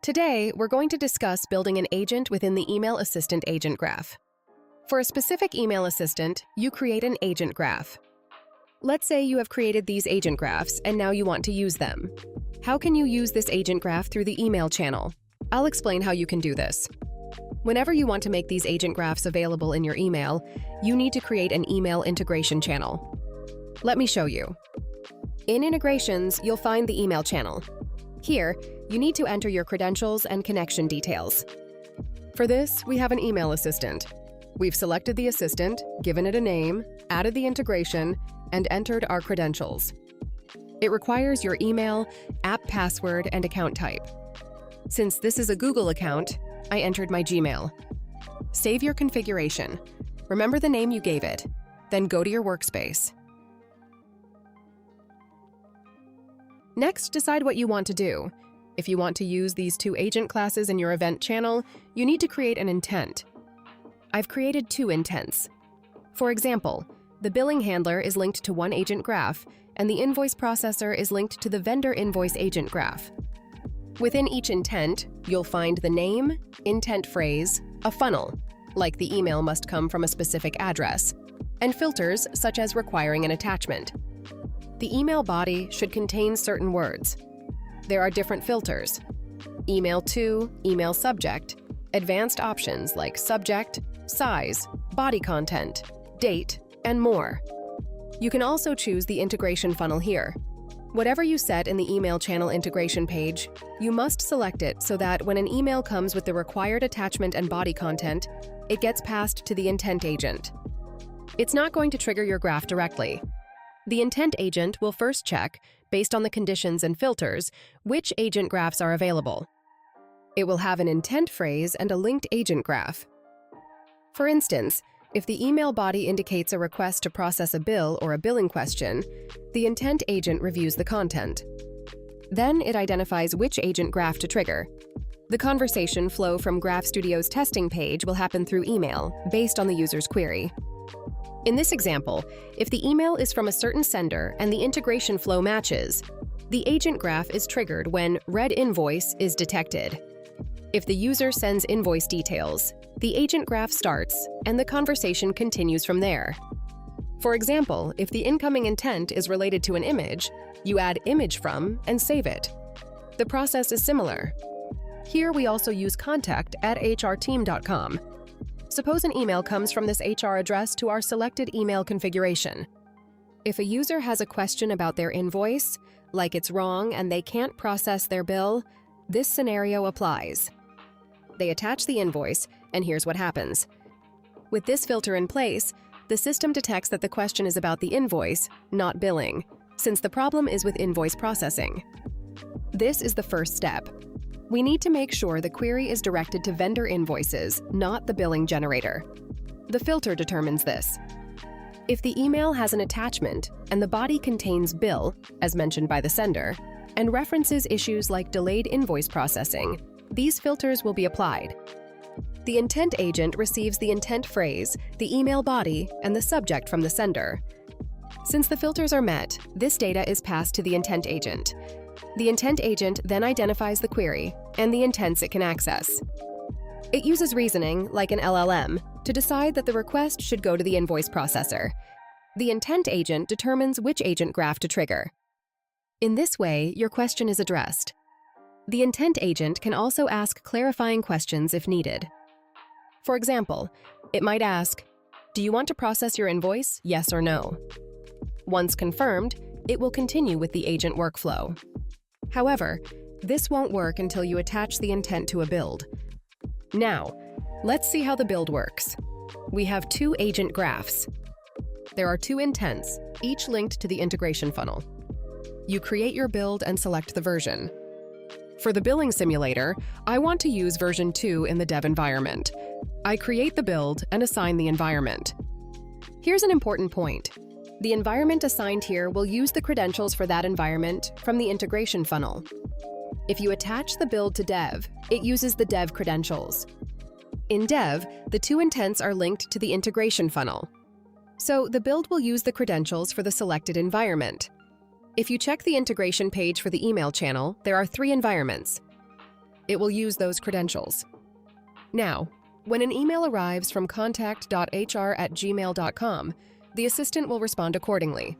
Today, we're going to discuss building an agent within the Email Assistant agent graph. For a specific email assistant, you create an agent graph. Let's say you have created these agent graphs and now you want to use them. How can you use this agent graph through the email channel? I'll explain how you can do this. Whenever you want to make these agent graphs available in your email, you need to create an email integration channel. Let me show you. In Integrations, you'll find the email channel. Here, you need to enter your credentials and connection details. For this, we have an email assistant. We've selected the assistant, given it a name, added the integration, and entered our credentials. It requires your email, app password, and account type. Since this is a Google account, I entered my Gmail. Save your configuration. Remember the name you gave it, then go to your workspace. Next, decide what you want to do. If you want to use these two agent classes in your event channel, you need to create an intent. I've created two intents. For example, the billing handler is linked to one agent graph, and the invoice processor is linked to the vendor invoice agent graph. Within each intent, you'll find the name, intent phrase, a funnel, like the email must come from a specific address, and filters such as requiring an attachment. The email body should contain certain words. There are different filters: email to, email subject, advanced options like subject, size, body content, date, and more. You can also choose the integration funnel here. Whatever you set in the email channel integration page, you must select it so that when an email comes with the required attachment and body content, it gets passed to the intent agent. It's not going to trigger your graph directly. The intent agent will first check, based on the conditions and filters, which agent graphs are available. It will have an intent phrase and a linked agent graph. For instance, if the email body indicates a request to process a bill or a billing question, the intent agent reviews the content. Then it identifies which agent graph to trigger. The conversation flow from Graph Studio's testing page will happen through email, based on the user's query. In this example, if the email is from a certain sender and the integration flow matches, the agent graph is triggered when Red Invoice is detected. If the user sends invoice details, the agent graph starts and the conversation continues from there. For example, if the incoming intent is related to an image, you add image from and save it. The process is similar. Here we also use contact@hrteam.com. Suppose an email comes from this HR address to our selected email configuration. If a user has a question about their invoice, like it's wrong and they can't process their bill, this scenario applies. They attach the invoice, and here's what happens. With this filter in place, the system detects that the question is about the invoice, not billing, since the problem is with invoice processing. This is the first step. We need to make sure the query is directed to vendor invoices, not the billing generator. The filter determines this. If the email has an attachment and the body contains bill, as mentioned by the sender, and references issues like delayed invoice processing, these filters will be applied. The intent agent receives the intent phrase, the email body, and the subject from the sender. Since the filters are met, this data is passed to the intent agent. The intent agent then identifies the query and the intents it can access. It uses reasoning, like an LLM, to decide that the request should go to the invoice processor. The intent agent determines which agent graph to trigger. In this way, your question is addressed. The intent agent can also ask clarifying questions if needed. For example, it might ask, "Do you want to process your invoice, yes or no?" Once confirmed, it will continue with the agent workflow. However, this won't work until you attach the intent to a build. Now, let's see how the build works. We have two agent graphs. There are two intents, each linked to the integration funnel. You create your build and select the version. For the billing simulator, I want to use version 2 in the dev environment. I create the build and assign the environment. Here's an important point. The environment assigned here will use the credentials for that environment from the integration funnel. If you attach the build to dev, it uses the dev credentials. In dev, the two intents are linked to the integration funnel. So the build will use the credentials for the selected environment. If you check the integration page for the email channel, there are three environments. It will use those credentials. Now, when an email arrives from contact.hr@gmail.com, the assistant will respond accordingly.